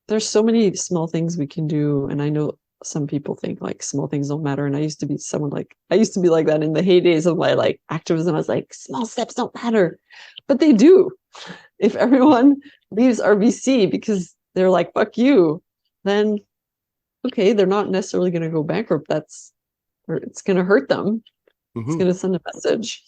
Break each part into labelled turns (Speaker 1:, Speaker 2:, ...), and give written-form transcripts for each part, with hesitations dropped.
Speaker 1: there's so many small things we can do. And I know some people think like small things don't matter. And I used to be like that in the heydays of my like activism. I was like, small steps don't matter, but they do. If everyone leaves RBC because they're like, fuck you, then okay, they're not necessarily going to go bankrupt. Or it's going to hurt them. It's going to send a message.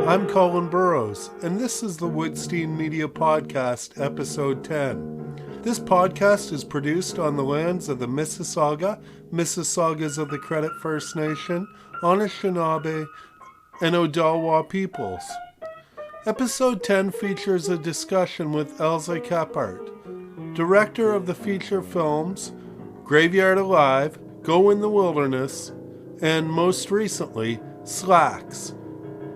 Speaker 2: I'm Colin Burrows, and this is the Woodstein Media Podcast, Episode 10. This podcast is produced on the lands of the Mississaugas of the Credit First Nation, Anishinaabe, and Odawa peoples. Episode 10 features a discussion with Elza Kephart, director of the feature films Graveyard Alive, Go in the Wilderness, and most recently, Slaxx,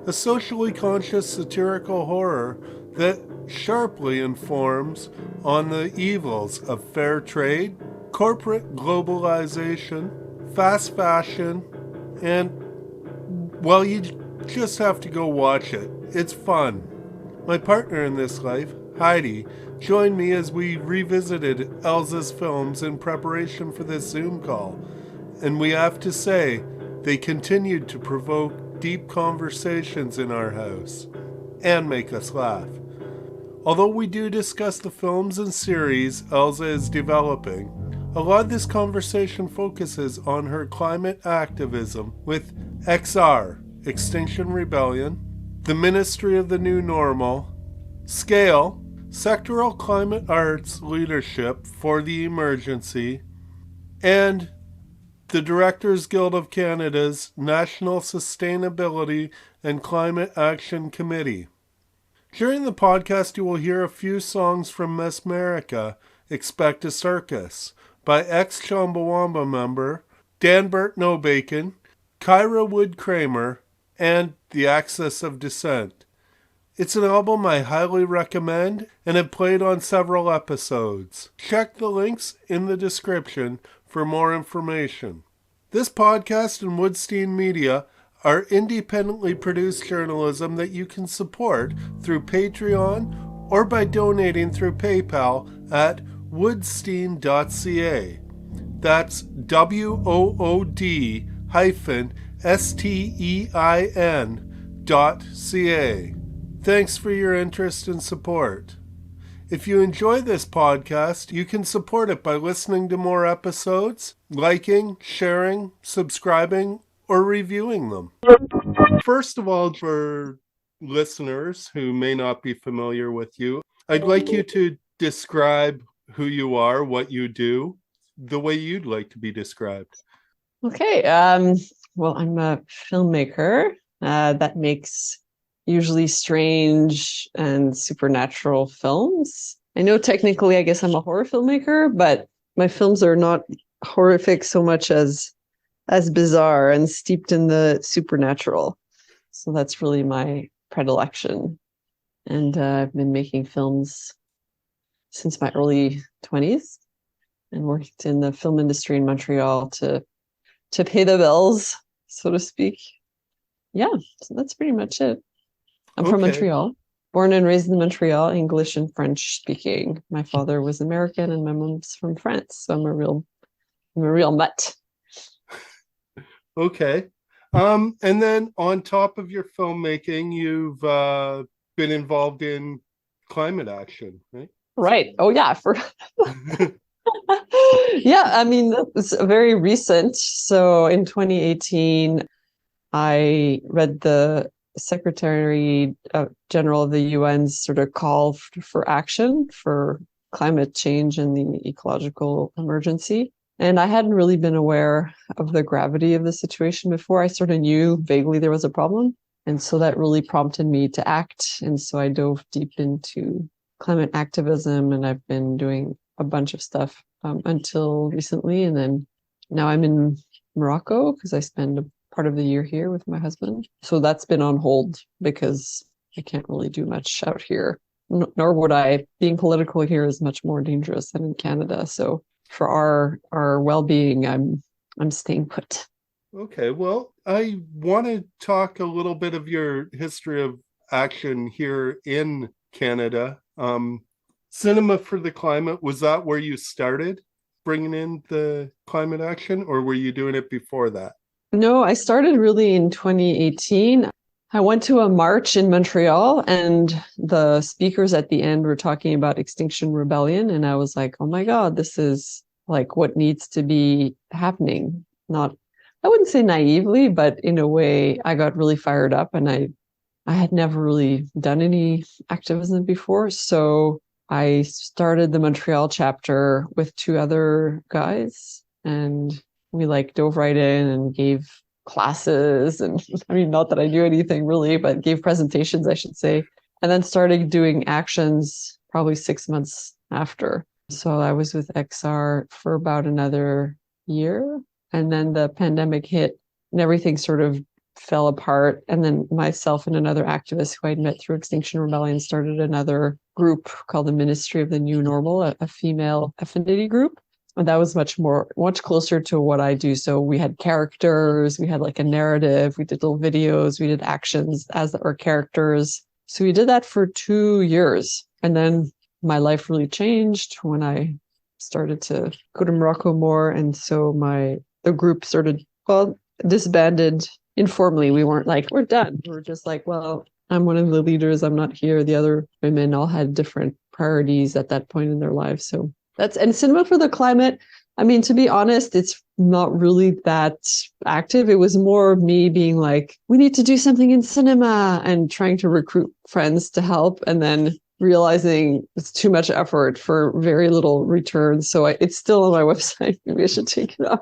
Speaker 2: a socially conscious satirical horror that sharply informs on the evils of fair trade, corporate globalization, fast fashion, and, well, you just have to go watch it. It's fun. My partner in this life, Heidi, joined me as we revisited Elza's films in preparation for this Zoom call, and we have to say, they continued to provoke deep conversations in our house and make us laugh. Although we do discuss the films and series Elza is developing, a lot of this conversation focuses on her climate activism with XR, Extinction Rebellion, the Ministry of the New Normal, Scale, Sectoral Climate Arts Leadership for the Emergency, and the Directors Guild of Canada's National Sustainability and Climate Action Committee. During the podcast, you will hear a few songs from Mesmerica, Expect a Circus, by ex-Chumbawamba member Danbert No Bacon, Kyra Wood Kramer, and The Axis of Descent. It's an album I highly recommend and have played on several episodes. Check the links in the description for more information. This podcast and Woodstein Media are independently produced journalism that you can support through Patreon or by donating through PayPal at Wood-stein.ca. That's WOOD-STEIN.ca. Thanks for your interest and support. If you enjoy this podcast, you can support it by listening to more episodes, liking, sharing, subscribing, or reviewing them. First of all, for listeners who may not be familiar with you, I'd like you to describe who you are, what you do, the way you'd like to be described.
Speaker 1: Okay. Well, I'm a filmmaker that makes usually strange and supernatural films. I know technically, I guess I'm a horror filmmaker, but my films are not horrific so much as bizarre and steeped in the supernatural. So that's really my predilection. And I've been making films since my early 20s and worked in the film industry in Montreal to pay the bills, so to speak. Yeah, so that's pretty much it. I'm from Montreal, born and raised in Montreal, English and French speaking. My father was American and my mom's from France, so I'm a real mutt.
Speaker 2: Okay. And then on top of your filmmaking, you've been involved in climate action, right?
Speaker 1: Right. Oh, yeah. Yeah, I mean, it's very recent. So in 2018, I read the Secretary General of the UN's sort of call for action for climate change and the ecological emergency. And I hadn't really been aware of the gravity of the situation before. I sort of knew vaguely there was a problem. And so that really prompted me to act. And so I dove deep into climate activism, and I've been doing a bunch of stuff until recently. And then now I'm in Morocco because I spend a part of the year here with my husband. So that's been on hold because I can't really do much out here, nor would I. Being political here is much more dangerous than in Canada. So for our well-being, I'm staying put.
Speaker 2: Okay, well, I want to talk a little bit of your history of action here in Canada. Cinema for the Climate, was that where you started bringing in the climate action, or were you doing it before that?
Speaker 1: No, I started really in 2018. I went to a march in Montreal, and the speakers at the end were talking about Extinction Rebellion. And I was like, oh my God, this is like what needs to be happening. Not, I wouldn't say naively, but in a way, I got really fired up, and I had never really done any activism before. So I started the Montreal chapter with two other guys, and we like dove right in and gave classes. And I mean, not that I knew anything really, but gave presentations, I should say, and then started doing actions probably 6 months after. So I was with XR for about another year, and then the pandemic hit and everything sort of fell apart. And then myself and another activist who I'd met through Extinction Rebellion started another group called the Ministry of the New Normal, a female affinity group. And that was much closer to what I do. So we had characters, we had like a narrative, we did little videos, we did actions as our characters. So we did that for 2 years. And then my life really changed when I started to go to Morocco more. And so the group disbanded informally. We weren't like, we're done. We were just like, well, I'm one of the leaders. I'm not here. The other women all had different priorities at that point in their lives. So and Cinema for the Climate, I mean, to be honest, it's not really that active. It was more me being like, we need to do something in cinema, and trying to recruit friends to help, and then realizing it's too much effort for very little return. So it's still on my website. Maybe I should take it off.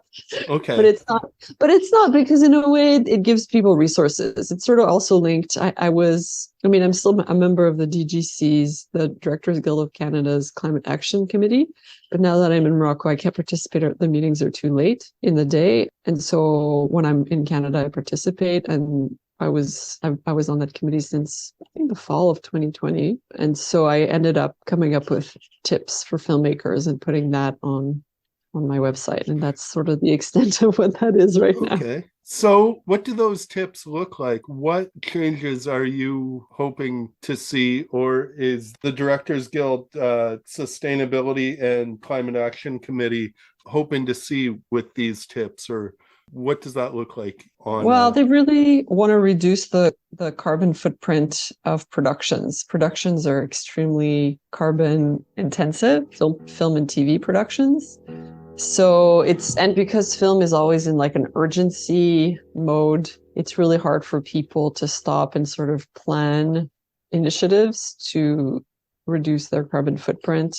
Speaker 2: Okay.
Speaker 1: But it's not because in a way it gives people resources. It's sort of also linked. I'm still a member of the DGC's, the Directors Guild of Canada's Climate Action Committee. But now that I'm in Morocco, I can't participate. The meetings are too late in the day. And so when I'm in Canada, I participate. And I was on that committee since I think the fall of 2020. And so I ended up coming up with tips for filmmakers and putting that on my website. And that's sort of the extent of what that is right now.
Speaker 2: Okay. So what do those tips look like? What changes are you hoping to see, or is the Directors Guild Sustainability and Climate Action Committee hoping to see with these tips, or what does that look like?
Speaker 1: They really want to reduce the carbon footprint of productions. Productions are extremely carbon intensive, film and TV productions. So and because film is always in like an urgency mode, it's really hard for people to stop and sort of plan initiatives to reduce their carbon footprint.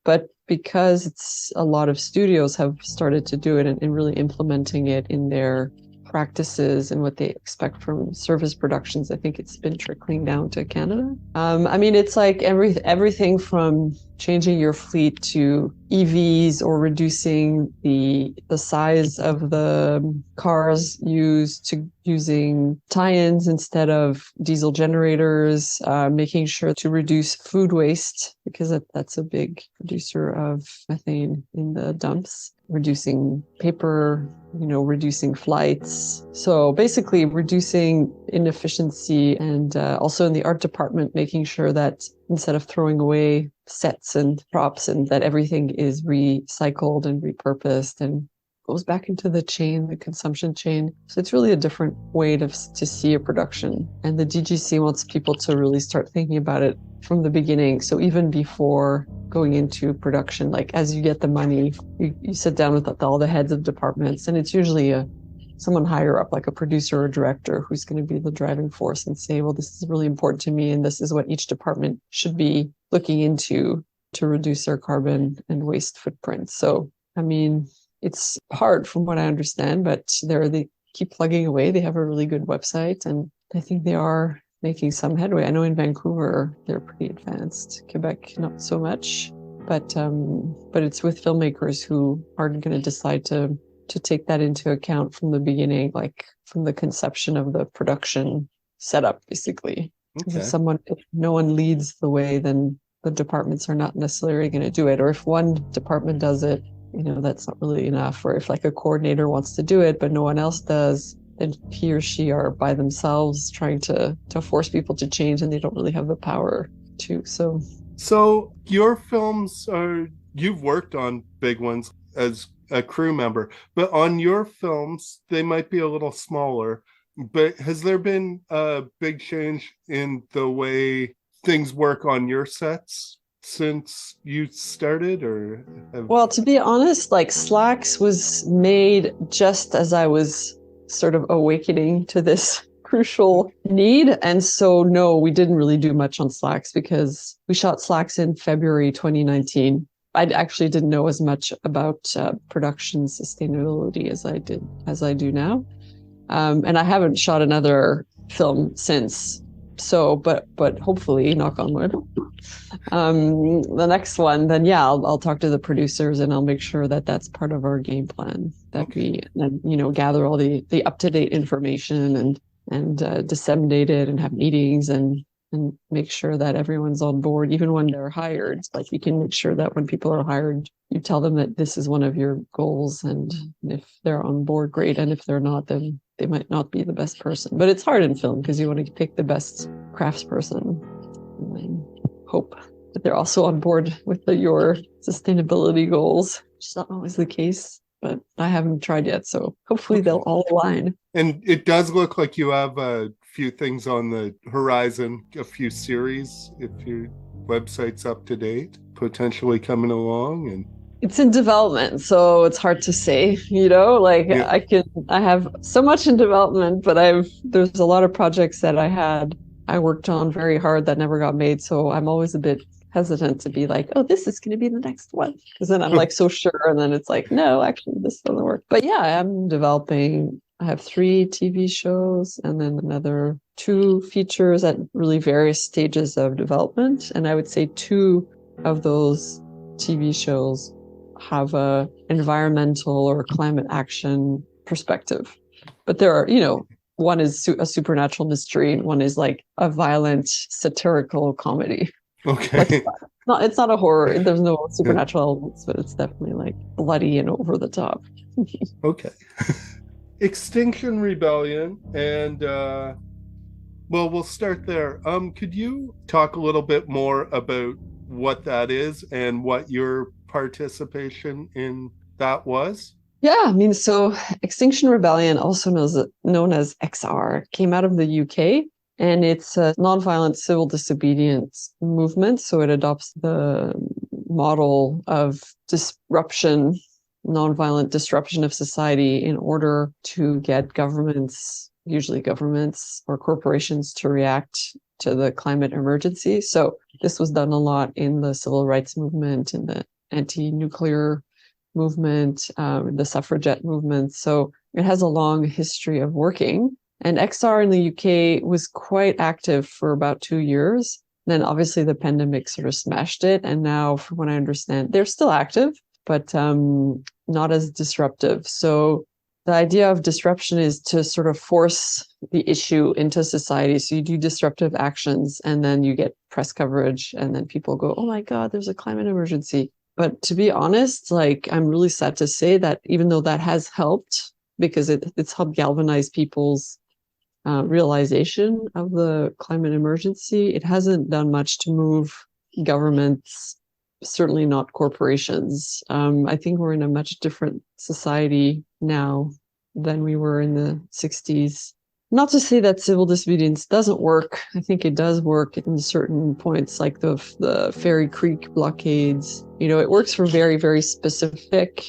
Speaker 1: But because a lot of studios have started to do it and really implementing it in their practices and what they expect from service productions, I think it's been trickling down to Canada. It's like everything from changing your fleet to EVs, or reducing the size of the cars used, to using tie-ins instead of diesel generators, making sure to reduce food waste, because that's a big producer of methane in the dumps, reducing paper, reducing flights. So basically reducing inefficiency, and also in the art department, making sure that instead of throwing away sets and props, and that everything is recycled and repurposed and goes back into the consumption chain. So it's really a different way to see a production. And the DGC wants people to really start thinking about it from the beginning. So even before going into production, like as you get the money, you sit down with all the heads of departments, and it's usually someone higher up, like a producer or director, who's going to be the driving force and say, well, this is really important to me, and this is what each department should be looking into to reduce their carbon and waste footprint. So, it's hard from what I understand, but they keep plugging away. They have a really good website, and I think they are making some headway. I know in Vancouver, they're pretty advanced. Quebec, not so much, but it's with filmmakers who are going to decide to take that into account from the beginning, like from the conception of the production setup, basically. Okay. If no one leads the way, then the departments are not necessarily going to do it. Or if one department does it, that's not really enough. Or if like a coordinator wants to do it, but no one else does, then he or she are by themselves trying to force people to change, and they don't really have the power to. So
Speaker 2: So your films you've worked on big ones as a crew member, but on your films, they might be a little smaller. But has there been a big change in the way things work on your sets since you started, or have...
Speaker 1: Well, to be honest, like Slaxx was made just as I was sort of awakening to this crucial need. And so, no, we didn't really do much on Slaxx because we shot Slaxx in February 2019. I actually didn't know as much about production sustainability as I do now. And I haven't shot another film since. So, but hopefully, knock on wood, the next one, then yeah, I'll talk to the producers and I'll make sure that that's part of our game plan. That we then gather all the up to date information and disseminate it and have meetings and make sure that everyone's on board, even when they're hired. Like you can make sure that when people are hired, you tell them that this is one of your goals, and if they're on board, great, and if they're not, then they might not be the best person. But it's hard in film because you want to pick the best craftsperson and hope that they're also on board with your sustainability goals, which is not always the case, but I haven't tried yet, so hopefully they'll all align.
Speaker 2: And it does look like you have a few things on the horizon, a few series, if your website's up to date, potentially coming along. And
Speaker 1: it's in development, so it's hard to say, like yeah. I have so much in development, but there's a lot of projects that I worked on very hard that never got made. So I'm always a bit hesitant to be like, oh, this is going to be the next one. Because then I'm like so sure. And then it's like, no, actually, this doesn't work. But yeah, I'm developing. I have 3 TV shows and then another 2 features at really various stages of development. And I would say 2 of those TV shows have a environmental or climate action perspective. But there are, one is a supernatural mystery, and one is like a violent satirical comedy.
Speaker 2: Okay.
Speaker 1: It's not a horror. There's no supernatural elements, but it's definitely like bloody and over the top.
Speaker 2: Okay. Extinction Rebellion, and well, we'll start there. Could you talk a little bit more about what that is and what your participation in that was?
Speaker 1: Yeah, so Extinction Rebellion, also known as XR, came out of the UK, and it's a nonviolent civil disobedience movement. So it adopts the model of disruption, nonviolent disruption of society in order to get governments, usually governments or corporations, to react to the climate emergency. So this was done a lot in the civil rights movement, in the anti-nuclear movement, the suffragette movement. So it has a long history of working. And XR in the UK was quite active for about 2 years. Then obviously the pandemic sort of smashed it. And now, from what I understand, they're still active, but not as disruptive. So the idea of disruption is to sort of force the issue into society. So you do disruptive actions and then you get press coverage and then people go, oh my God, there's a climate emergency. But to be honest, like, I'm really sad to say that even though that has helped, because it's helped galvanize people's realization of the climate emergency, it hasn't done much to move governments, certainly not corporations. I think we're in a much different society now than we were in the 60s. Not to say that civil disobedience doesn't work. I think it does work in certain points, like the Fairy Creek blockades. It works for very, very specific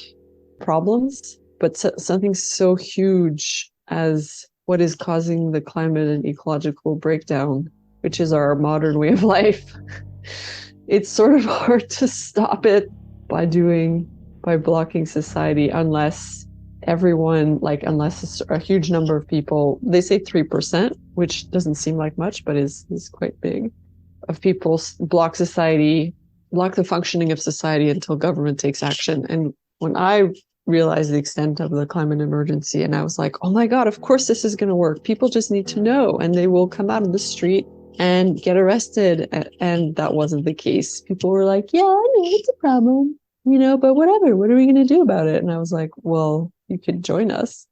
Speaker 1: problems, but something so huge as what is causing the climate and ecological breakdown, which is our modern way of life, it's sort of hard to stop it by blocking society unless everyone, unless a huge number of people, they say 3%, which doesn't seem like much, but is quite big, of people block the functioning of society until government takes action. And when I realized the extent of the climate emergency, and I was like, oh my God, of course this is going to work. People just need to know, and they will come out on the street and get arrested. And that wasn't the case. People were like, yeah, I know it's a problem, but whatever, what are we going to do about it? And I was like, well, you could join us,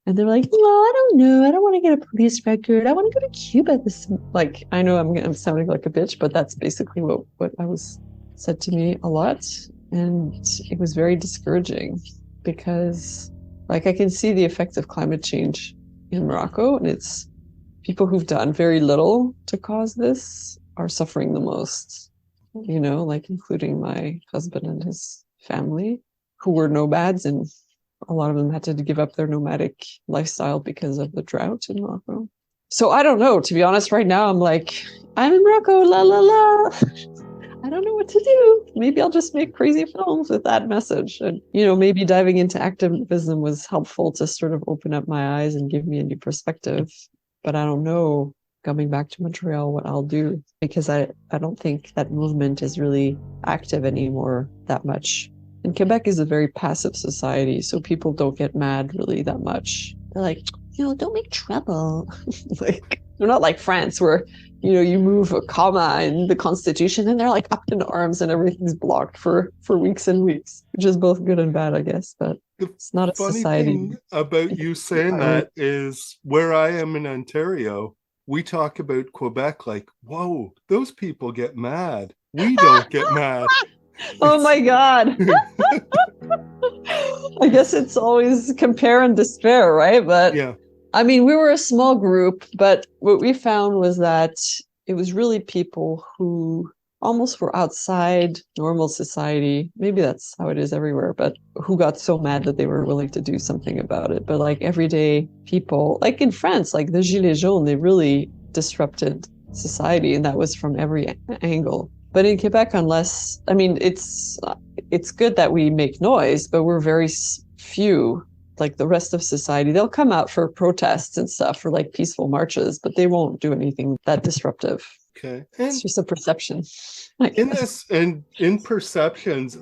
Speaker 1: And they're like, well, I don't know. I don't want to get a police record. I want to go to Cuba. Like, I know I'm sounding like a bitch, but that's basically what I was said to me a lot. And it was very discouraging because, like, I can see the effects of climate change in Morocco, and it's people who've done very little to cause this are suffering the most, like including my husband and his family, who were nomads, and a lot of them had to give up their nomadic lifestyle because of the drought in Morocco. So I don't know, to be honest, right now I'm like, I'm in Morocco, la la la. I don't know what to do. Maybe I'll just make crazy films with that message. And, maybe diving into activism was helpful to sort of open up my eyes and give me a new perspective. But I don't know, coming back to Montreal, what I'll do, because I don't think that movement is really active anymore that much. And Quebec is a very passive society, so people don't get mad really that much. They're like, don't make trouble. Like, they're not like France where, you move a comma in the Constitution and they're like up in arms and everything's blocked for weeks and weeks, which is both good and bad, I guess. But it's not a society.
Speaker 2: The funny thing about you saying that is where I am in Ontario, we talk about Quebec like, whoa, those people get mad. We don't get mad.
Speaker 1: Oh my God. I guess it's always compare and despair, right? But
Speaker 2: yeah.
Speaker 1: I mean, we were a small group, but what we found was that it was really people who almost were outside normal society. Maybe that's how it is everywhere, but who got so mad that they were willing to do something about it. But like everyday people, like in France, like the Gilets jaunes, they really disrupted society, and that was from every angle. But in Quebec, it's good that we make noise, but we're very few. Like the rest of society, they'll come out for protests and stuff, for like peaceful marches, but they won't do anything that disruptive.
Speaker 2: Okay.
Speaker 1: It's just a perception.
Speaker 2: In perceptions,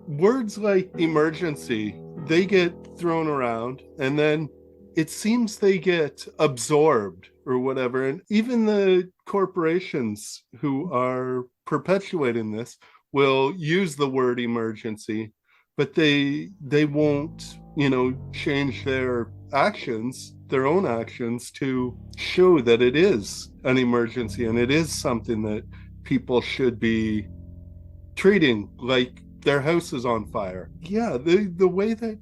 Speaker 2: words like emergency, they get thrown around and then it seems they get absorbed or whatever. And even the corporations who are perpetuating this will use the word emergency, but they won't, change their own actions to show that it is an emergency and it is something that people should be treating like their house is on fire. Yeah, the way that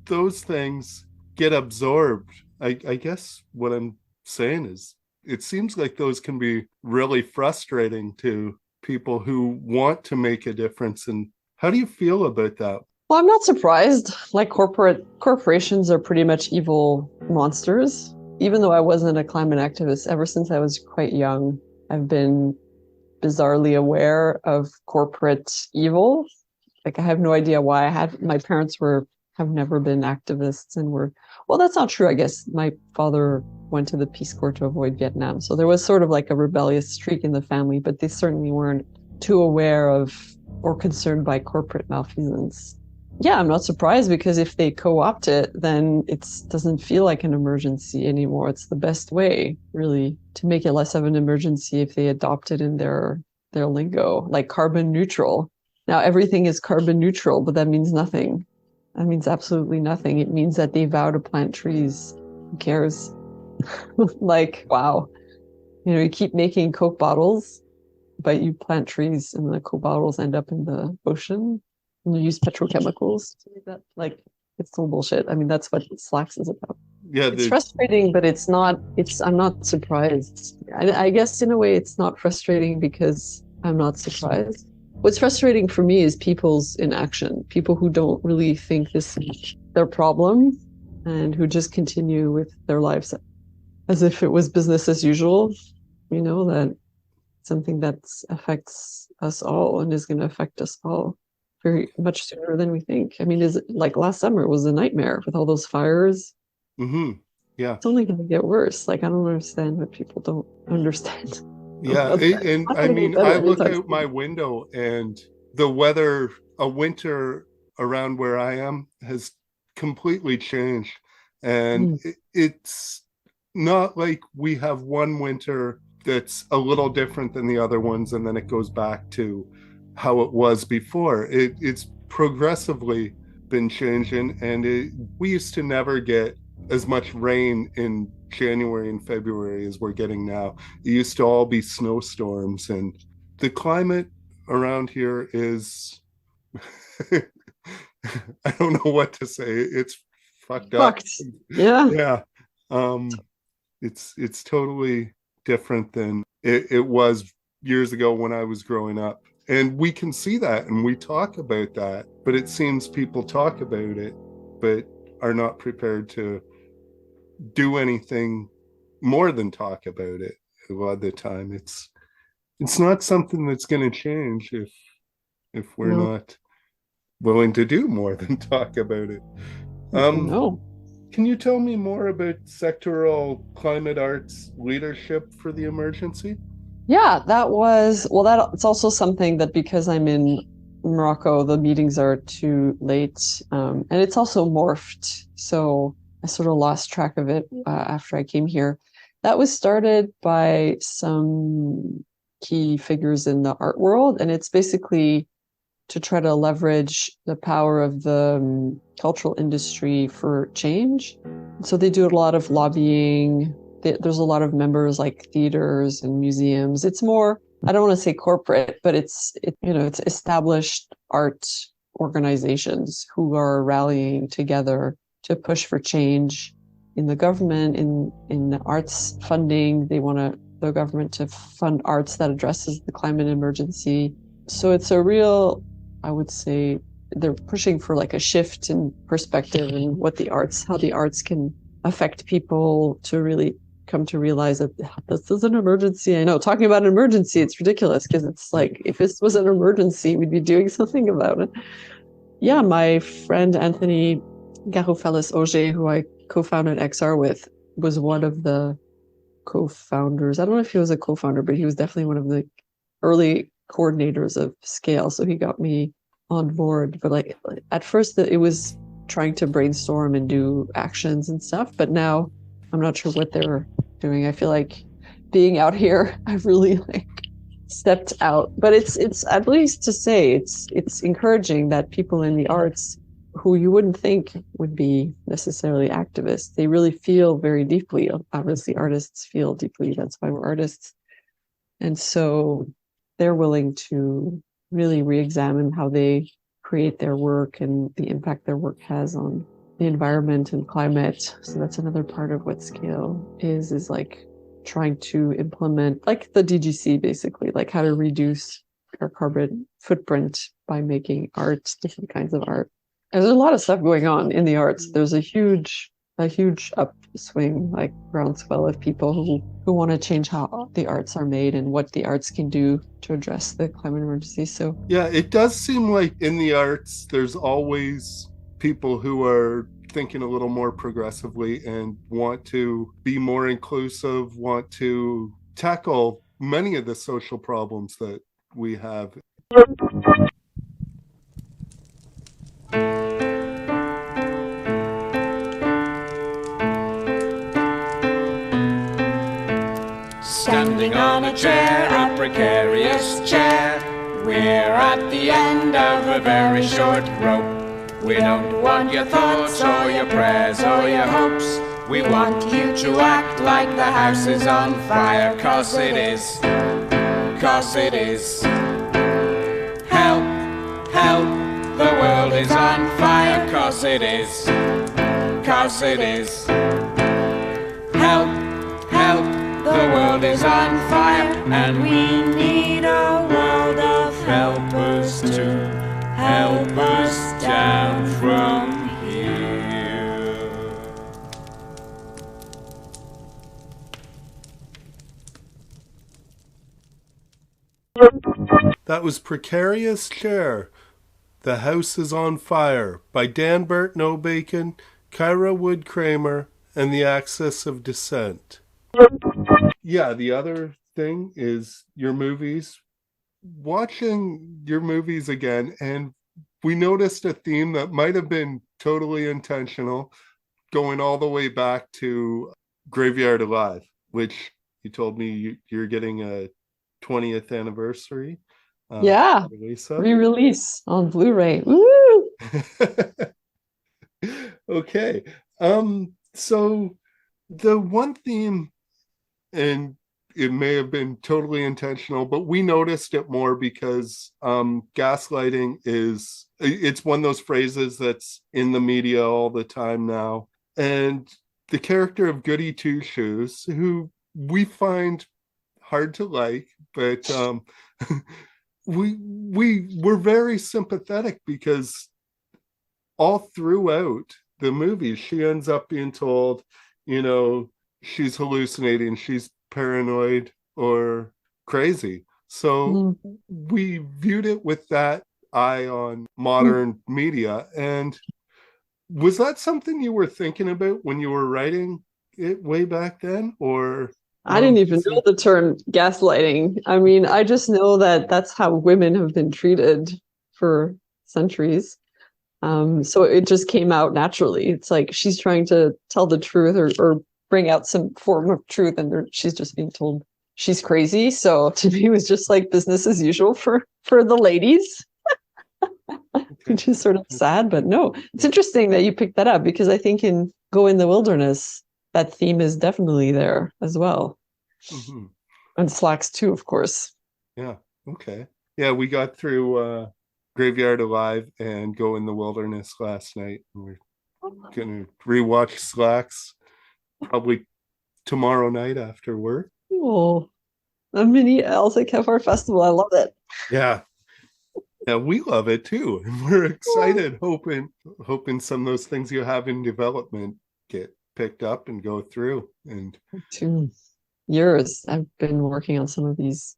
Speaker 2: those things get absorbed, I guess what I'm saying is it seems like those can be really frustrating to people who want to make a difference. And how do you feel about that?
Speaker 1: Well, I'm not surprised. Like corporations are pretty much evil monsters. Even though I wasn't a climate activist, ever since I was quite young, I've been bizarrely aware of corporate evil. Like I have no idea why. My parents have never been activists and well, that's not true. I guess my father went to the Peace Corps to avoid Vietnam. So there was sort of like a rebellious streak in the family, but they certainly weren't too aware of or concerned by corporate malfeasance. Yeah, I'm not surprised, because if they co-opt it, then it doesn't feel like an emergency anymore. It's the best way, really, to make it less of an emergency if they adopt it in their lingo, like carbon neutral. Now, everything is carbon neutral, but that means nothing. That means absolutely nothing. It means that they vow to plant trees. Who cares? Like, wow. You keep making Coke bottles, but you plant trees and the Coke bottles end up in the ocean. And you use petrochemicals to make that. Like, it's some bullshit. I mean, that's what Slaxx is about. Yeah, it's frustrating, but I'm not surprised. I guess in a way it's not frustrating because I'm not surprised. What's frustrating for me is people's inaction, people who don't really think this is their problem and who just continue with their lives as if it was business as usual, that something that affects us all and is going to affect us all very much sooner than we think. I mean, like last summer was a nightmare with all those fires.
Speaker 2: Mm-hmm. Yeah.
Speaker 1: It's only going to get worse. Like, I don't understand what people don't understand.
Speaker 2: Yeah. And I mean, I look out my window and the weather, a winter around where I am has completely changed. And it's not like we have one winter that's a little different than the other ones, and then it goes back to how it was before. It's progressively been changing, and we used to never get as much rain in January and February as we're getting now. It used to all be snowstorms, and the climate around here is I don't know what to say. It's fucked up.
Speaker 1: Yeah.
Speaker 2: Yeah. It's totally different than it was years ago when I was growing up. And we can see that and we talk about that, but it seems people talk about it, but are not prepared to do anything more than talk about it a lot of the time. It's not something that's going to change if we're not willing to do more than talk about it.
Speaker 1: No.
Speaker 2: Can you tell me more about Sectoral Climate Arts Leadership for the emergency?
Speaker 1: Yeah, it's also something that, because I'm in Morocco, the meetings are too late. And it's also morphed. So I sort of lost track of it after I came here. That was started by some key figures in the art world. And it's basically to try to leverage the power of the cultural industry for change. So they do a lot of lobbying. There's a lot of members like theaters and museums. It's more, I don't want to say corporate, but it's established art organizations who are rallying together to push for change in the government, in the arts funding. They want the government to fund arts that addresses the climate emergency. So it's a real, I would say, they're pushing for like a shift in perspective and how the arts can affect people to really come to realize that this is an emergency. I know, talking about an emergency, it's ridiculous because it's like, if this was an emergency, we'd be doing something about it. Yeah, my friend Anthony Garoufelis-Auger, who I co-founded XR with, was one of the co-founders. I don't know if he was a co-founder, but he was definitely one of the early coordinators of Scale. So he got me on board. But like at first it was trying to brainstorm and do actions and stuff. But now I'm not sure what they're doing. I feel like being out here, I've really stepped out. But it's at least to say it's encouraging that people in the arts who you wouldn't think would be necessarily activists, they really feel very deeply. Obviously, artists feel deeply. That's why we're artists. And so they're willing to really re-examine how they create their work and the impact their work has on the environment and climate. So that's another part of what Scale is like trying to implement, like the DGC, basically, like how to reduce our carbon footprint by making art, different kinds of art. And there's a lot of stuff going on in the arts. There's a huge upswing, like groundswell of people who want to change how the arts are made and what the arts can do to address the climate emergency. So
Speaker 2: yeah, it does seem like in the arts, there's always people who are thinking a little more progressively and want to be more inclusive, want to tackle many of the social problems that we have.
Speaker 3: Standing on a chair, a precarious chair. We're at the end of a very short rope. We don't want your thoughts or your prayers or your hopes. We want you to act like the house is on fire, 'cause it is. 'Cause it is. Help, help, the world is on fire, 'cause it is. 'Cause it is. Help, help, the world is on fire, and we need a world of helpers to help us down from here.
Speaker 2: That was Precarious Chair, The House is on Fire by Dan Burt No Bacon, Kyra Wood Kramer, and the Axis of Dissent. Yeah, the other thing is your movies. Watching your movies again, and we noticed a theme that might have been totally intentional, going all the way back to Graveyard Alive, which you told me you're getting a 20th anniversary.
Speaker 1: Yeah, re-release on Blu-ray. Woo!
Speaker 2: Okay. So the one theme, and it may have been totally intentional, but we noticed it more because gaslighting it's one of those phrases that's in the media all the time now. And the character of Goody Two Shoes, who we find hard to like, but we're very sympathetic because all throughout the movie, she ends up being told, she's hallucinating, she's paranoid or crazy. So we viewed it with that eye on modern media. And was that something you were thinking about when you were writing it way back then? Or
Speaker 1: I didn't even know the term gaslighting. I mean, I just know that that's how women have been treated for centuries. So it just came out naturally. It's like she's trying to tell the truth or bring out some form of truth, and she's just being told she's crazy. So to me, it was just like business as usual for the ladies, which is sort of sad. But no, it's interesting that you picked that up, because I think in Go in the Wilderness, that theme is definitely there as well. Mm-hmm. And Slaxx too, of course.
Speaker 2: Yeah. Okay. Yeah, we got through Graveyard Alive and Go in the Wilderness last night. We're gonna rewatch Slaxx probably tomorrow night after work.
Speaker 1: Oh, a mini Elza Kephart festival. I love it.
Speaker 2: Yeah. Yeah, we love it too. And we're excited, hoping some of those things you have in development get picked up and go through. And
Speaker 1: 2 years I've been working on some of these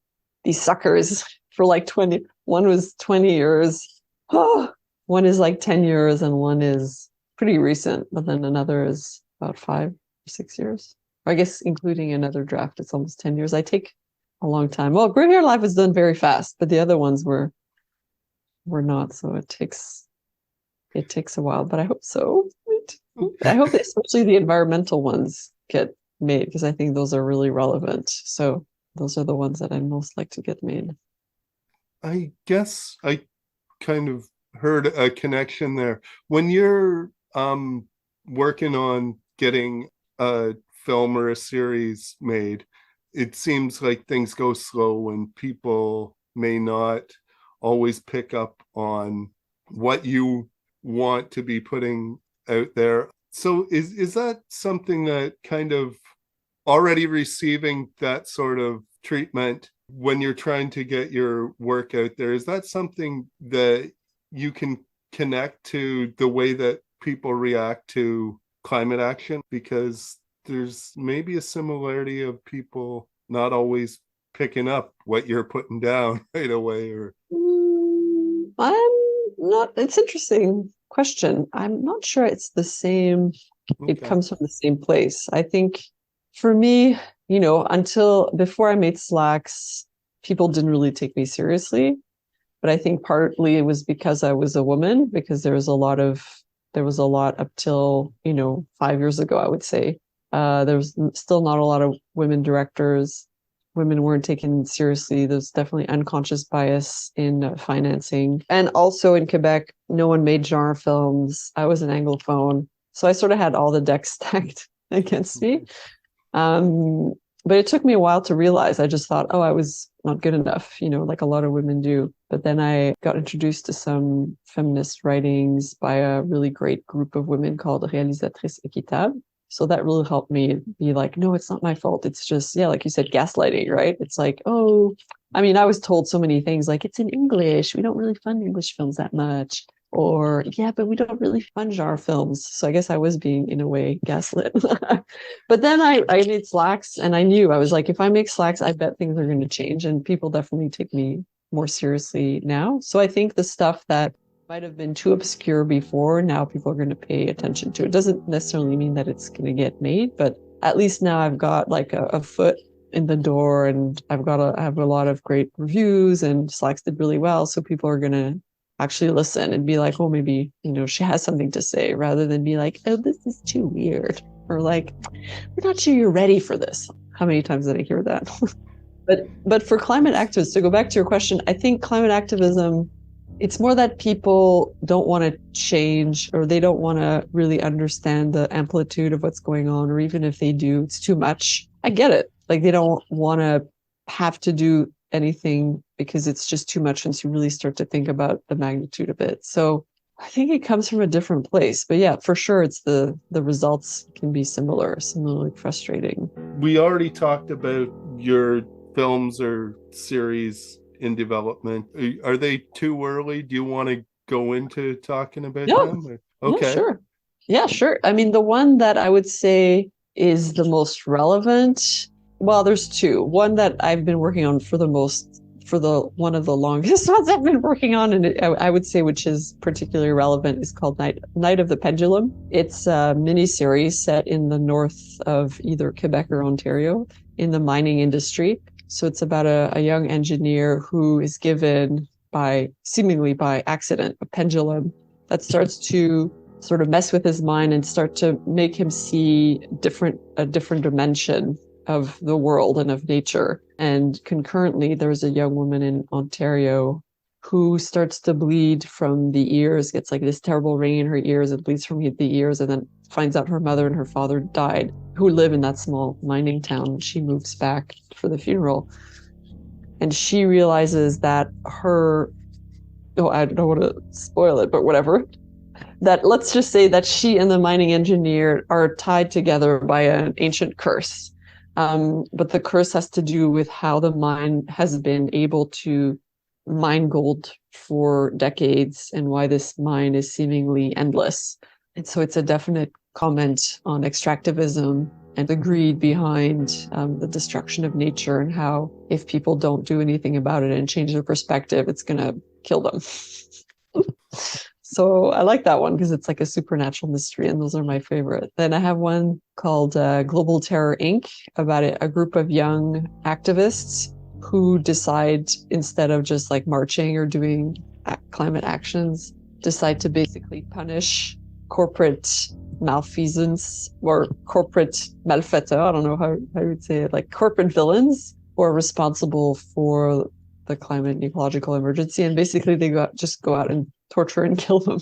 Speaker 1: suckers for like 20. One was 20 years. One is like 10 years, and one is pretty recent, but then another is about 5 or 6 years. Or I guess including another draft, it's almost 10 years. I take a long time. Well, Graveyard Live is done very fast, but the other ones were not, so it takes a while, but I hope so. I hope especially the environmental ones get made, because I think those are really relevant. So those are the ones that I most like to get made.
Speaker 2: I guess I kind of heard a connection there. When you're working on getting a film or a series made, it seems like things go slow and people may not always pick up on what you want to be putting out there. So is that something that kind of already receiving that sort of treatment when you're trying to get your work out there? Is that something that you can connect to the way that people react to climate action? Because there's maybe a similarity of people not always picking up what you're putting down right away. Or
Speaker 1: I'm not. It's an interesting question. I'm not sure it's the same. Okay. It comes from the same place. I think for me, until before I made Slaxx, people didn't really take me seriously. But I think partly it was because I was a woman, because there was a lot up till, 5 years ago, I would say. There was still not a lot of women directors. Women weren't taken seriously. There's definitely unconscious bias in financing. And also in Quebec, no one made genre films. I was an Anglophone. So I sort of had all the decks stacked against me. But it took me a while to realize. I just thought, I was not good enough, like a lot of women do. But then I got introduced to some feminist writings by a really great group of women called Réalisatrices Équitables. So that really helped me be like, no, it's not my fault. It's just, like you said, gaslighting, right? It's like, I was told so many things like, it's in English. We don't really fund English films that much. Or, but we don't really fund genre films. So I guess I was being, in a way, gaslit. But then I made Slaxx, and I knew, I was like, if I make Slaxx, I bet things are going to change. And people definitely take me more seriously now. So I think the stuff that might have been too obscure before, now people are going to pay attention to. It doesn't necessarily mean that it's going to get made, but at least now I've got like a foot in the door, and I have a lot of great reviews, and Slaxx did really well. So people are going to actually listen and be like, maybe, she has something to say, rather than be like, this is too weird, or like, we're not sure you're ready for this. How many times did I hear that? But for climate activists, to go back to your question, I think climate activism It's more that people don't want to change, or they don't want to really understand the amplitude of what's going on, or even if they do, it's too much. I get it. Like, they don't want to have to do anything because it's just too much once you really start to think about the magnitude of it. So I think it comes from a different place. But yeah, for sure, it's the results can be similarly frustrating.
Speaker 2: We already talked about your films or series in development. Are they too early? Do you want to go into talking about them? Okay.
Speaker 1: Yeah, sure. Yeah, sure. I mean, the one that I would say is the most relevant, well, there's two. One that I've been working on for one of the longest ones I've been working on, and I would say which is particularly relevant, is called Night of the Pendulum. It's a miniseries set in the north of either Quebec or Ontario in the mining industry. So it's about a young engineer who is given seemingly by accident, a pendulum that starts to sort of mess with his mind and start to make him see a different dimension of the world and of nature. And concurrently, there's a young woman in Ontario who starts to bleed from the ears, gets like this terrible ring in her ears, and bleeds from the ears, and then finds out her mother and her father died, who live in that small mining town. She moves back for the funeral. And she realizes that I don't want to spoil it, but whatever. That let's just say that she and the mining engineer are tied together by an ancient curse. But the curse has to do with how the mine has been able to mine gold for decades and why this mine is seemingly endless. And so it's a definite comment on extractivism and the greed behind the destruction of nature, and how if people don't do anything about it and change their perspective, it's going to kill them. So I like that one because it's like a supernatural mystery, and those are my favorite. Then I have one called Global Terror Inc. about a group of young activists who decide, instead of just like marching or doing climate actions, decide to basically punish corporate malfeasance or corporate malfaiteurs. I don't know how I would say it, like corporate villains who are responsible for the climate and ecological emergency. And basically they just go out and torture and kill them.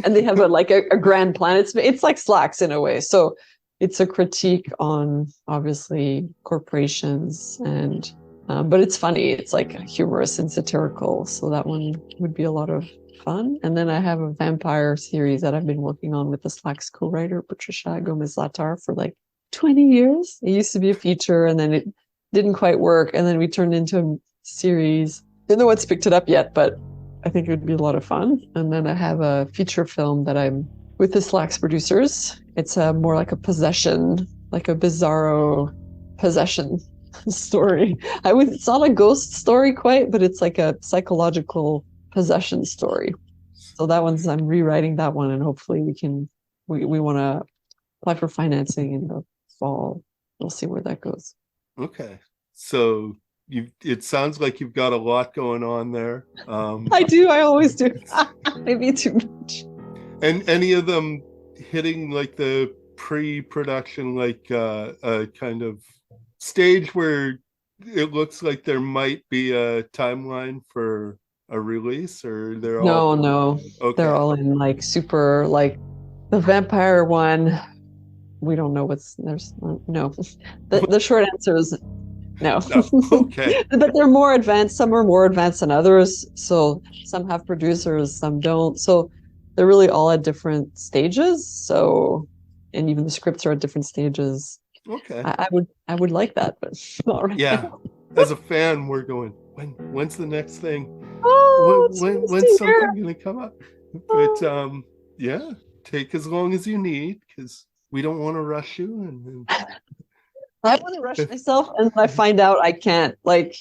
Speaker 1: And they have a grand plan. It's like Slaxx in a way. So it's a critique on obviously corporations, and but it's funny. It's like humorous and satirical. So that one would be a lot of fun. And then I have a vampire series that I've been working on with the Slaxx co-writer Patricia Gomez-Latar for like 20 years. It used to be a feature, and then it didn't quite work, and then we turned into a series. No one's picked it up yet, but I think it would be a lot of fun. And then I have a feature film that I'm with the Slaxx producers. It's more like a possession, like a bizarro possession story. It's not a ghost story quite, but it's like a psychological possession story. So that I'm rewriting that one, and hopefully we want to apply for financing in the fall. We'll see where that goes.
Speaker 2: Okay. So it sounds like you've got a lot going on there.
Speaker 1: I do. I always do. Maybe too much.
Speaker 2: And any of them hitting like the pre-production, like a kind of stage where it looks like there might be a timeline for a release, or they're all...
Speaker 1: No. Okay. They're all in like super, like the vampire one. We don't know no. The short answer is no.
Speaker 2: Okay.
Speaker 1: But they're more advanced. Some are more advanced than others. So some have producers, some don't. So they're really all at different stages. So, and even the scripts are at different stages.
Speaker 2: Okay.
Speaker 1: I would like that, but not right now.
Speaker 2: As a fan, we're going, when's the next thing? When's something gonna come up? But yeah, take as long as you need, because we don't want to rush you. And
Speaker 1: I want to rush myself, and I find out I can't. I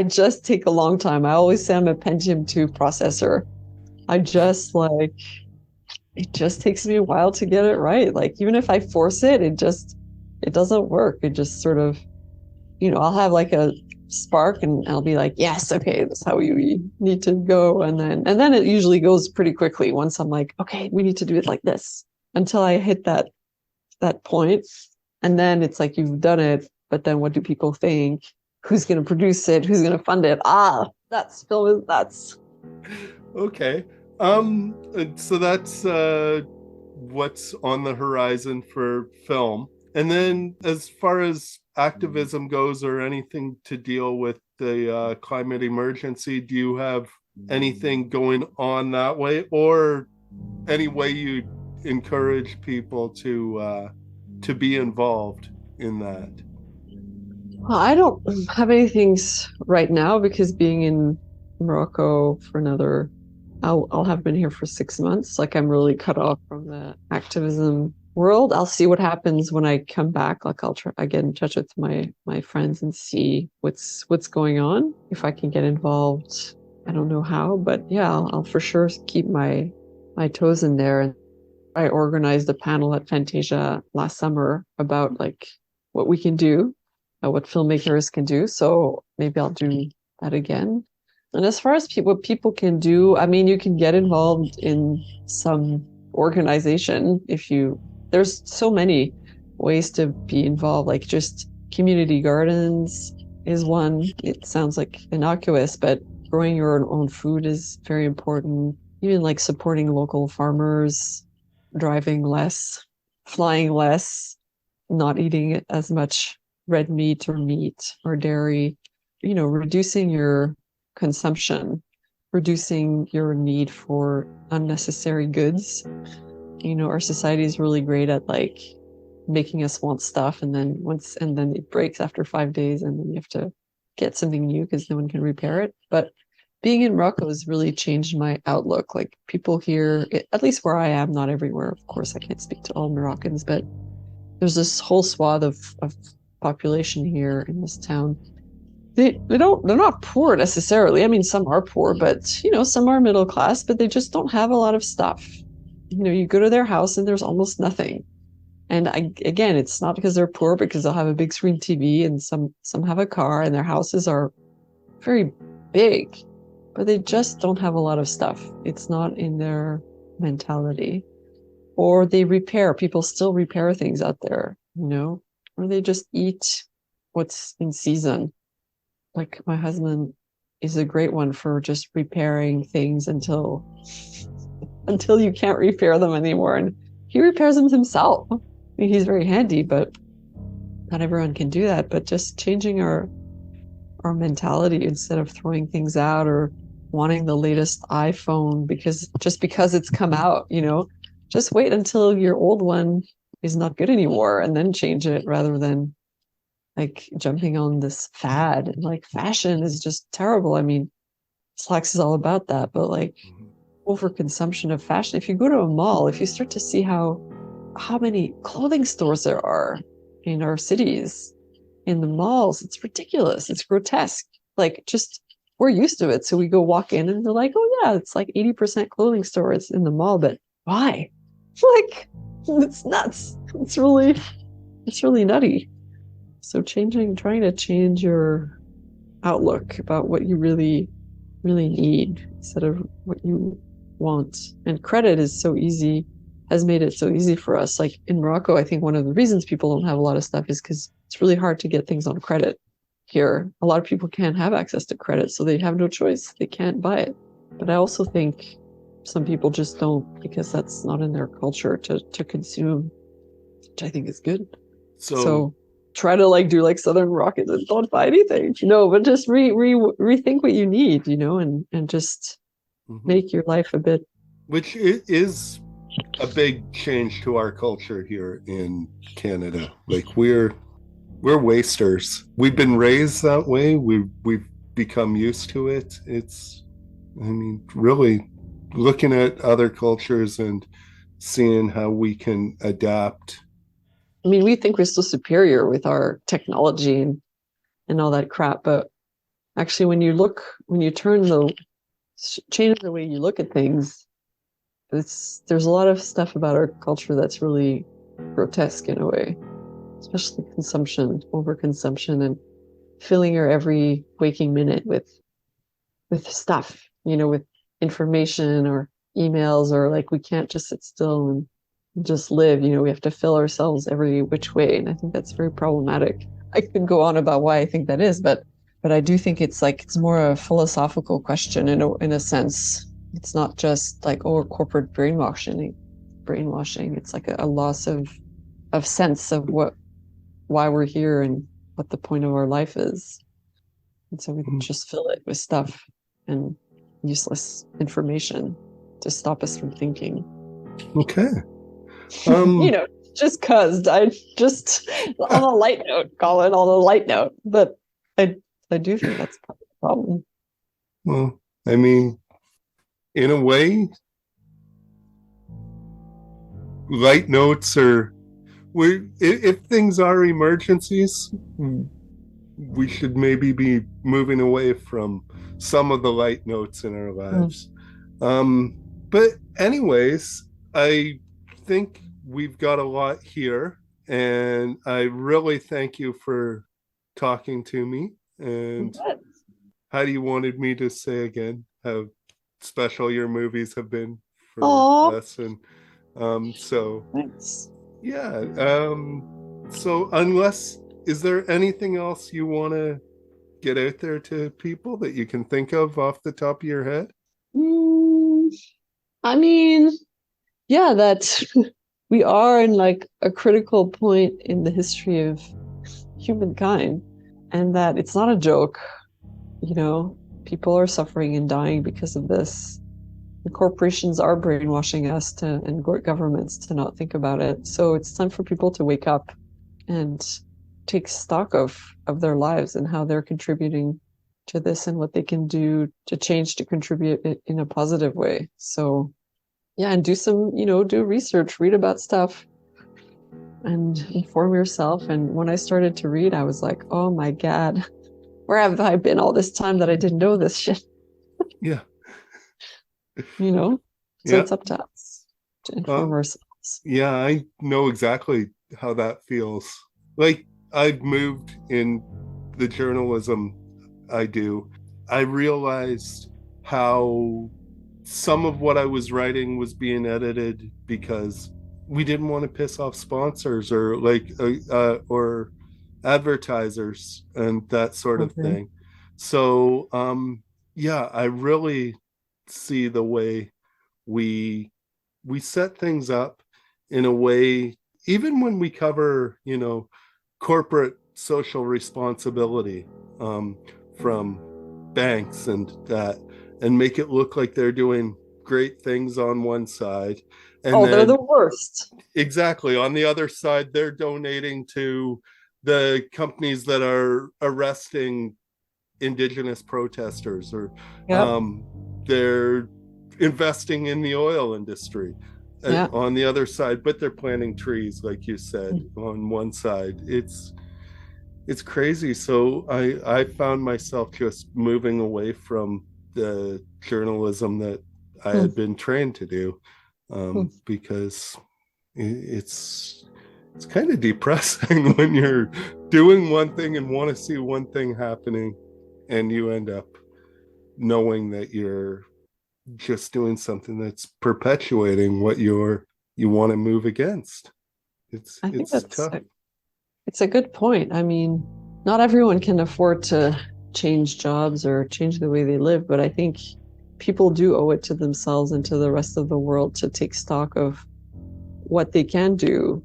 Speaker 1: just take a long time. I always say I'm a Pentium 2 processor. It just takes me a while to get it right. Like, even if I force it, it doesn't work. It just sort of, I'll have like a spark, and I'll be like, yes, okay, that's how we need to go. And then it usually goes pretty quickly once I'm like, okay, we need to do it like this, until I hit that point. And then it's like, you've done it, but then what do people think? Who's going to produce it? Who's going to fund it? That's nuts. Film is nuts.
Speaker 2: Okay. So that's what's on the horizon for film. And then as far as activism goes, or anything to deal with the climate emergency, do you have anything going on that way, or any way you encourage people to be involved in that?
Speaker 1: Well, I don't have anything right now because being in Morocco for another, I'll have been here for 6 months. Like, I'm really cut off from the activism world. I'll see what happens when I come back. Like, I'll try, I get in touch with my friends and see what's going on. If I can get involved, I don't know how, but yeah, I'll for sure keep my toes in there. And I organized a panel at Fantasia last summer about like what we can do, what filmmakers can do. So maybe I'll do that again. And as far as what people can do, I mean, you can get involved in some organization there's so many ways to be involved, like just community gardens is one. It sounds like innocuous, but growing your own food is very important. Even like supporting local farmers, driving less, flying less, not eating as much red meat or dairy, reducing your consumption, reducing your need for unnecessary goods. Our society is really great at like making us want stuff, and then it breaks after 5 days, and then you have to get something new because no one can repair it. But being in Morocco has really changed my outlook. Like, people here, at least where I am, not everywhere, of course, I can't speak to all Moroccans, but there's this whole swath of population here in this town. They're not poor necessarily. I mean, some are poor, but some are middle class, but they just don't have a lot of stuff. You go to their house and there's almost nothing. And again, it's not because they're poor, because they'll have a big screen TV, and some have a car, and their houses are very big, but they just don't have a lot of stuff. It's not in their mentality. Or they repair. People still repair things out there, or they just eat what's in season. Like, my husband is a great one for just repairing things until you can't repair them anymore. And he repairs them himself. I mean, he's very handy, but not everyone can do that. But just changing our mentality, instead of throwing things out or wanting the latest iPhone because it's come out, just wait until your old one is not good anymore and then change it, rather than like jumping on this fad. And like, fashion is just terrible. I mean, Slaxx is all about that, but like, overconsumption of fashion. If you go to a mall, if you start to see how many clothing stores there are in our cities, in the malls, it's ridiculous. It's grotesque. Like, just, we're used to it. So we go walk in and they're like, oh yeah, it's like 80% clothing stores in the mall, but why? Like, it's nuts. It's really nutty. So trying to change your outlook about what you really, really need instead of what you want. And credit has made it so easy for us. Like, in Morocco, I think one of the reasons people don't have a lot of stuff is because it's really hard to get things on credit here. A lot of people can't have access to credit, so they have no choice. They can't buy it. But I also think some people just don't, because that's not in their culture to consume, which I think is good. So try to like do like Southern Moroccans and don't buy anything, but just rethink what you need, and just make your life a bit.
Speaker 2: Which is a big change to our culture here in Canada. Like, we're wasters. We've been raised that way. We've become used to it. It's, I mean, really looking at other cultures and seeing how we can adapt.
Speaker 1: I mean, we think we're so superior with our technology and all that crap, but actually, when you change the way you look at things, there's a lot of stuff about our culture that's really grotesque in a way, especially overconsumption, and filling your every waking minute with stuff, with information or emails, or like, we can't just sit still and just live. We have to fill ourselves every which way, and I think that's very problematic. I could go on about why I think that is, but But I do think it's more a philosophical question in a sense. It's not just like, oh, corporate brainwashing. It's like a loss of sense of why we're here and what the point of our life is. And so we can just fill it with stuff and useless information to stop us from thinking.
Speaker 2: Okay.
Speaker 1: Just cause I just on a light note, Colin, on a light note. But I do think that's part of the problem.
Speaker 2: Well, I mean, in a way, light notes if things are emergencies, we should maybe be moving away from some of the light notes in our lives. But anyways, I think we've got a lot here, and I really thank you for talking to me. And Heidi wanted me to say again how special your movies have been for us. And so
Speaker 1: thanks.
Speaker 2: Yeah. So is there anything else you want to get out there to people that you can think of off the top of your head?
Speaker 1: I mean, yeah, that we are in like a critical point in the history of humankind, and that it's not a joke. People are suffering and dying because of this. The corporations are brainwashing us and governments to not think about it. So it's time for people to wake up and take stock of their lives and how they're contributing to this and what they can do to change, to contribute it in a positive way. So yeah, and do some, do research, read about stuff and inform yourself. And when I started to read, I was like, oh my God, where have I been all this time that I didn't know this shit?
Speaker 2: Yeah.
Speaker 1: So it's up to us to inform ourselves.
Speaker 2: Yeah, I know exactly how that feels. Like, I've moved in the journalism I do. I realized how some of what I was writing was being edited because we didn't want to piss off sponsors or or advertisers and that sort of thing. So I really see the way we set things up in a way, even when we cover corporate social responsibility from banks and that, and make it look like they're doing great things on one side, and
Speaker 1: they're the worst.
Speaker 2: Exactly. On the other side, they're donating to the companies that are arresting Indigenous protesters, or they're investing in the oil industry on the other side, but they're planting trees, like you said, on one side. It's crazy. So I found myself just moving away from the journalism that I had been trained to do, because it's kind of depressing when you're doing one thing and want to see one thing happening, and you end up knowing that you're just doing something that's perpetuating what you want to move against. I think that's tough.
Speaker 1: It's a good point. I mean, not everyone can afford to change jobs or change the way they live, but I think people do owe it to themselves and to the rest of the world to take stock of what they can do.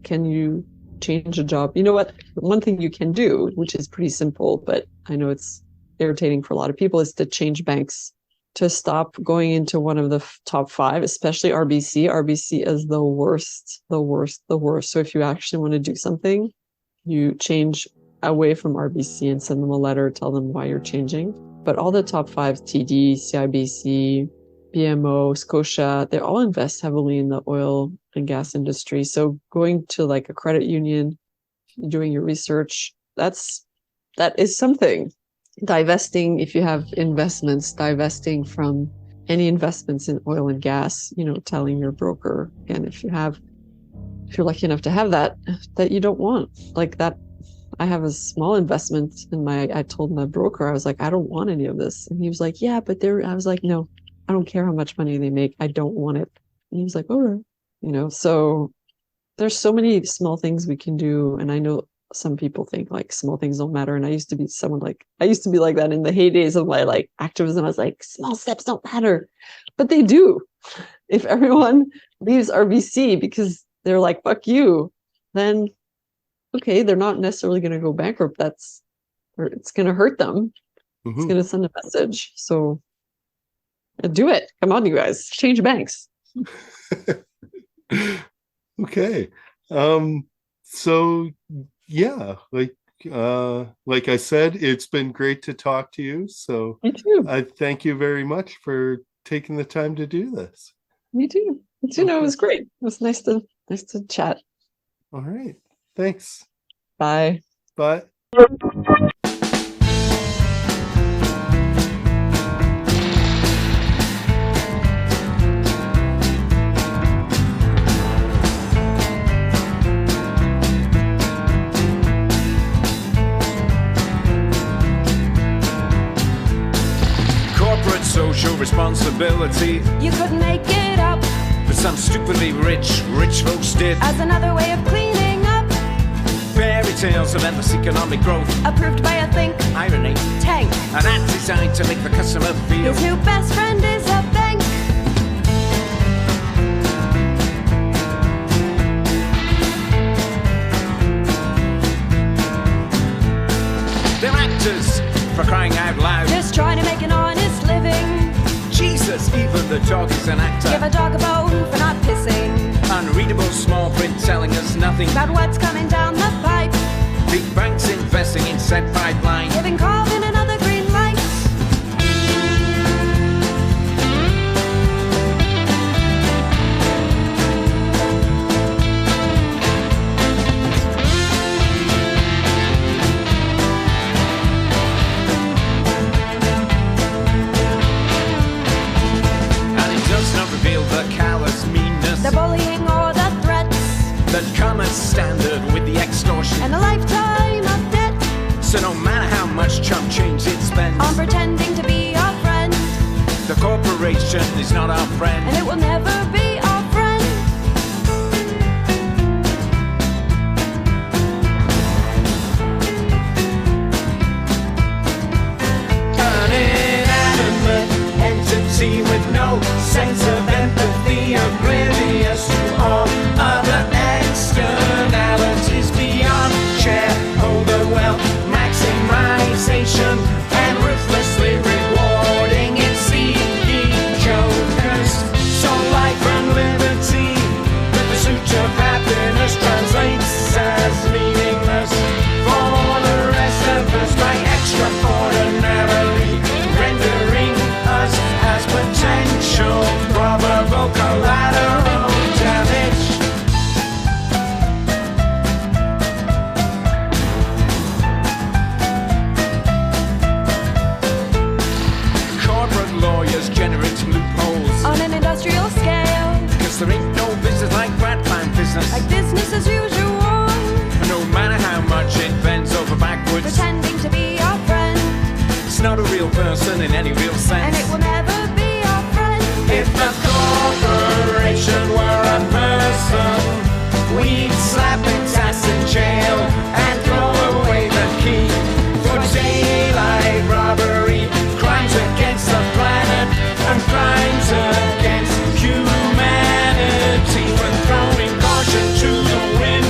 Speaker 1: Can you change a job? You know what? One thing you can do, which is pretty simple, but I know it's irritating for a lot of people, is to change banks, to stop going into one of the top 5, especially RBC. RBC is the worst. So if you actually want to do something, you change away from RBC and send them a letter, tell them why you're changing. But all the top 5, TD, CIBC, BMO, Scotia, they all invest heavily in the oil and gas industry. So going to like a credit union, doing your research, that is something. Divesting, if you have investments, divesting from any investments in oil and gas, telling your broker, again, if you're lucky enough to have that you don't want, like that. I have a small investment I told my broker, I was like, I don't want any of this. And he was like, yeah, but I was like, no, I don't care how much money they make. I don't want it. And he was like, all right. So there's so many small things we can do. And I know some people think like small things don't matter. And I used to be like that in the heydays of my like activism. I was like, small steps don't matter, but they do. If everyone leaves RBC because they're like, fuck you, then okay, they're not necessarily going to go bankrupt. It's going to hurt them. It's going to send a message. So do it. Come on, you guys, change banks.
Speaker 2: Okay. So yeah, like I said, it's been great to talk to you. So
Speaker 1: Me too.
Speaker 2: I thank you very much for taking the time to do this.
Speaker 1: Me too.
Speaker 2: Okay.
Speaker 1: No, it was great. It was nice to chat.
Speaker 2: All right. Thanks.
Speaker 1: Bye.
Speaker 2: Bye.
Speaker 3: Social responsibility.
Speaker 4: You couldn't make it up,
Speaker 3: but some stupidly rich folks did.
Speaker 4: As another way of cleaning up.
Speaker 3: Fairy tales of endless economic growth,
Speaker 4: approved by a think
Speaker 3: irony,
Speaker 4: tank,
Speaker 3: an act designed to make the customer feel
Speaker 4: his new best friend is a bank.
Speaker 3: they're actors, for crying out loud,
Speaker 4: Just trying to make an honest living.
Speaker 3: Jesus, even the dog is an actor.
Speaker 4: Give a dog a bone for not pissing.
Speaker 3: Unreadable small print telling us nothing
Speaker 4: About what's coming down the pipe.
Speaker 3: Big banks investing in said pipeline,
Speaker 4: Giving carbon and other green lights. The bullying or the threats
Speaker 3: that come as standard with the extortion,
Speaker 4: and a lifetime of debt.
Speaker 3: So no matter how much chump change it spends
Speaker 4: on pretending to be our friend,
Speaker 3: the corporation is not our friend,
Speaker 4: and it will never be our friend.
Speaker 3: An inanimate entity with no sense of empathy, oblivious to all other externalities beyond shareholder wealth maximization and ruthlessly rewarding its jokers. So life and liberty, the pursuit of happiness translates as meaningless for the rest of us by extraordinarily rendering us as potential probable collateral damage. Corporate lawyers generating loopholes
Speaker 4: On an industrial scale,
Speaker 3: because there ain't no business like rat man business.
Speaker 4: like business as usual.
Speaker 3: No matter how much it bends over backwards,
Speaker 4: Pretending to be our friend,
Speaker 3: it's not a real person in any real sense.
Speaker 4: and it will never be our friend.
Speaker 3: If the corporation were a person, we'd slap its ass in jail and throw away the key for daylight robbery, crimes against the planet and crimes against humanity. We're throwing caution to the wind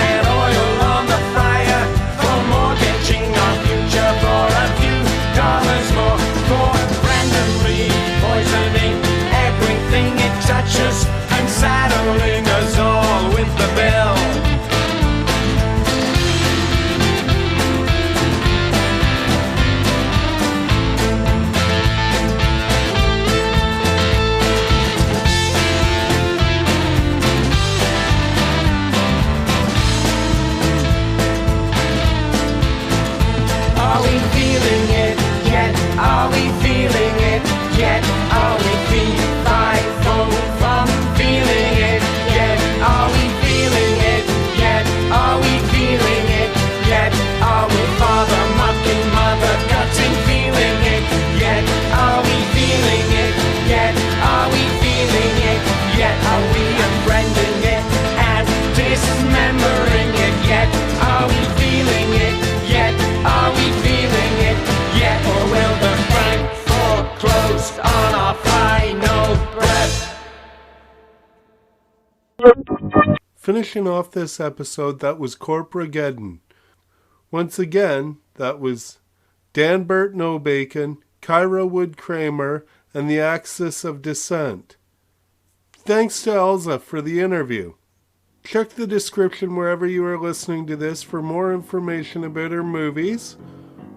Speaker 3: and oil on the fire for mortgaging our future for a few dollars more for rent.
Speaker 2: Finishing off this episode, that was Corporageddon. Once again, that was Dan Burt No Bacon, Kyra Wood Kramer, and the Axis of Dissent. Thanks to Elza for the interview. Check the description wherever you are listening to this for more information about her movies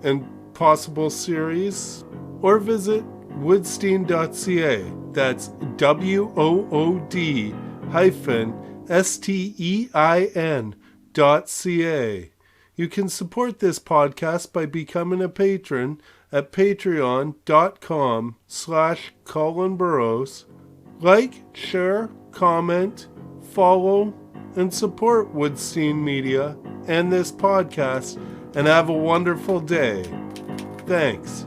Speaker 2: and possible series, or visit Wood-stein.ca. That's WOOD-STEIN.ca. You can support this podcast by becoming a patron at patreon.com/ColinBurrows. Like, share, comment, follow, and support Woodstein Media and this podcast, and have a wonderful day. Thanks.